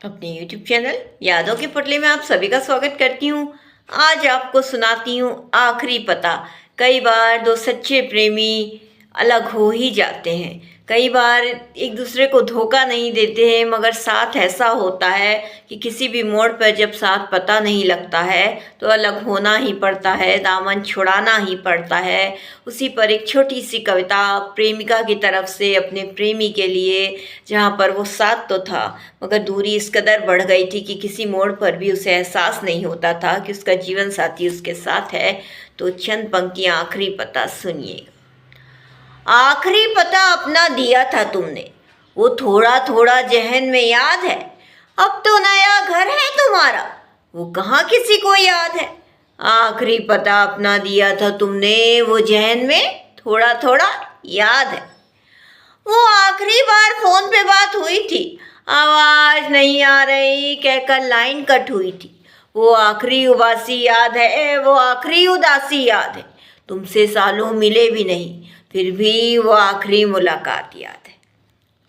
अपने YouTube channel यादों के पुतले में आप सभी का स्वागत करती हूँ। आज आपको सुनाती हूँ आखिरी पता। कई बार दो सच्चे प्रेमी अलग हो ही जाते हैं, कई बार एक दूसरे को धोखा नहीं देते हैं, मगर साथ ऐसा होता है कि किसी भी मोड़ पर जब साथ पता नहीं लगता है तो अलग होना ही पड़ता है, दामन छुड़ाना ही पड़ता है। उसी पर एक छोटी सी कविता प्रेमिका की तरफ से अपने प्रेमी के लिए, जहाँ पर वो साथ तो था मगर दूरी इस कदर बढ़ गई थी कि किसी मोड़ पर भी उसे एहसास नहीं होता था कि उसका जीवन साथी उसके साथ है। तो चंद पंक्तियाँ आखिरी पता सुनिएगा। आखिरी पता अपना दिया था तुमने, वो थोड़ा थोड़ा जहन में याद है। अब तो नया घर है तुम्हारा, वो कहाँ किसी को याद है। आखिरी पता अपना दिया था तुमने, वो जहन में थोड़ा थोड़ा याद है। वो आखिरी बार फोन पे बात हुई थी, आवाज नहीं आ रही कहकर लाइन कट हुई थी। वो आखिरी उदासी याद है, वो आखिरी उदासी याद है। तुमसे सालों मिले भी नहीं, फिर भी वो आखिरी मुलाकात याद है।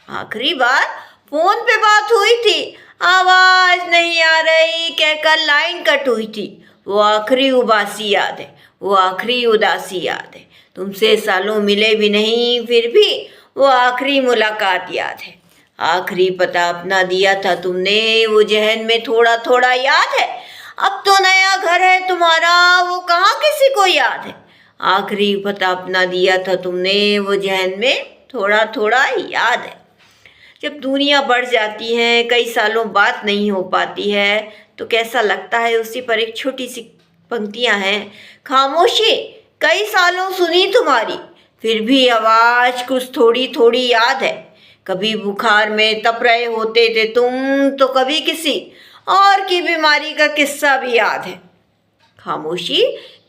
आखिरी बार फोन पे बात हुई थी, आवाज नहीं आ रही कहकर लाइन कट हुई थी। वो आखिरी उदासी याद है, वो आखिरी उदासी याद है। तुमसे सालों मिले भी नहीं, फिर भी वो आखिरी मुलाकात याद है। आखिरी पता अपना दिया था तुमने, वो जहन में थोड़ा थोड़ा याद है। अब तो नया घर है तुम्हारा, वो कहाँ किसी को याद है। आखिरी पता अपना दिया था तुमने, वो जहन में थोड़ा थोड़ा याद है। जब दूरियां बढ़ जाती हैं, कई सालों बात नहीं हो पाती है, तो कैसा लगता है। उसी पर एक छोटी सी पंक्तियां हैं। खामोशी कई सालों सुनी तुम्हारी, फिर भी आवाज कुछ थोड़ी थोड़ी याद है। कभी बुखार में तप रहे होते थे तुम, तो कभी किसी और की बीमारी का किस्सा भी याद है। खामोशी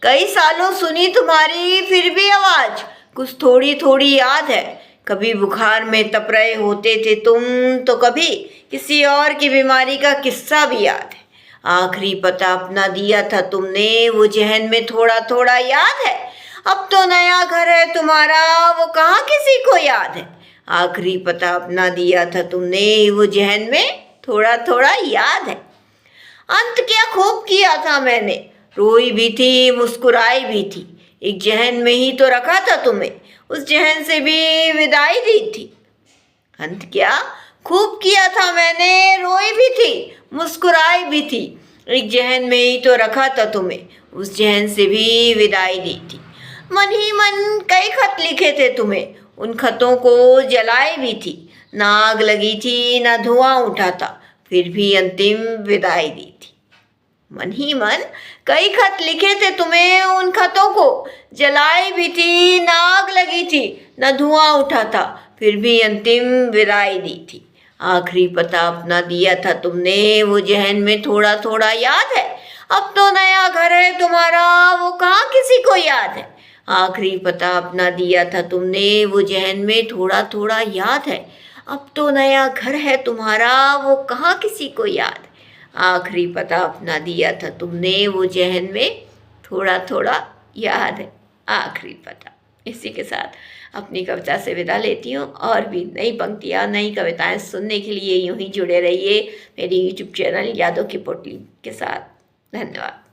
कई सालों सुनी तुम्हारी, फिर भी आवाज कुछ थोड़ी थोड़ी याद है। कभी बुखार में तप रहे होते थे तुम, तो कभी किसी और की बीमारी का किस्सा भी याद है। आखिरी पता अपना दिया था तुमने, वो जहन में थोड़ा थोड़ा याद है। अब तो नया घर है तुम्हारा, वो कहाँ किसी को याद है। आखिरी पता अपना दिया था तुमने, वो जहन में थोड़ा थोड़ा याद है। अंत क्या खूब किया था मैंने, रोई भी थी मुस्कुराई भी थी। एक जहन में ही तो रखा था तुम्हें, उस जहन से भी विदाई दी थी। अंत क्या खूब किया था मैंने, रोई भी थी मुस्कुराई भी थी। एक जहन में ही तो रखा था तुम्हें, उस जहन से भी विदाई दी थी। मन ही मन कई खत लिखे थे तुम्हें, उन खतों को जलाई भी थी। ना आग लगी थी ना धुआं उठा था, फिर भी अंतिम विदाई दी थी। मन ही मन कई खत लिखे थे तुम्हें, उन खतों को जलाई भी थी। ना आग लगी थी न धुआं उठा था, फिर भी अंतिम विदाई दी थी। आखिरी पता अपना दिया था तुमने, वो जहन में थोड़ा थोड़ा याद है। अब तो नया घर है तुम्हारा, वो कहाँ किसी को याद है। आखिरी पता अपना दिया था तुमने, वो जहन में थोड़ा थोड़ा याद है। अब तो नया घर है तुम्हारा, वो कहाँ किसी को याद है। आखिरी पता अपना दिया था तुमने, वो जहन में थोड़ा थोड़ा याद है। आखिरी पता। इसी के साथ अपनी कविता से विदा लेती हूँ। और भी नई पंक्तियाँ नई कविताएं सुनने के लिए यूं ही जुड़े रहिए मेरी YouTube चैनल यादों की पोटली के साथ। धन्यवाद।